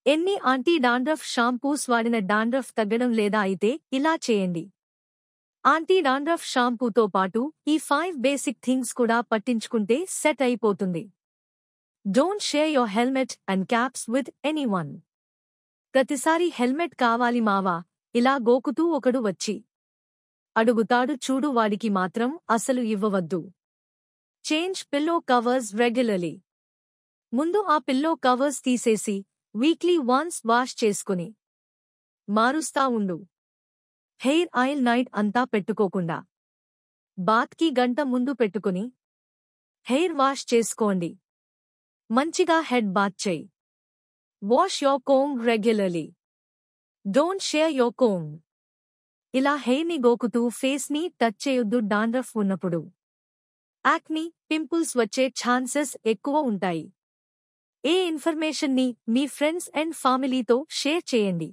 ఎన్ని anti dandruff shampoos వాడిన dandruff తగ్గడం లేదా అయితే ఇలా చేయండి. యాంటీ డాండ్రఫ్ షాంపూతో పాటు ఈ 5 బేసిక్ థింగ్స్ కూడా పట్టించుకుంటే సెట్ అయిపోతుంది. Don't share your helmet and caps with anyone. ప్రతిసారి హెల్మెట్ కావాలి మావా ఇలా గోకుతూ ఒకడు వచ్చి అడుగుతాడు చూడు, వాడికి మాత్రం అసలు ఇవ్వవద్దు. Change pillow covers regularly. ముందు ఆ పిల్లో కవర్స్ తీసేసి వీక్లీ వన్స్ వాష్ చేసుకుని మారుస్తా ఉండు. హెయిర్ ఆయిల్ నైట్ అంతా పెట్టుకోకుండా బాత్కి గంట ముందు పెట్టుకుని హెయిర్ వాష్ చేసుకోండి. మంచిగా హెడ్ బాత్ చేయి. Wash your comb regularly. Don't share your comb. ఇలా హెయిర్ని గోకుతూ ఫేస్ని టచ్ చేయొద్దు డాండ్రఫ్ ఉన్నప్పుడు. యాక్ని, పింపుల్స్ వచ్చే ఛాన్సెస్ ఎక్కువ ఉంటాయి. ఈ ఇన్ఫర్మేషన్ని మీ ఫ్రెండ్స్ అండ్ ఫ్యామిలీతో షేర్ చేయండి.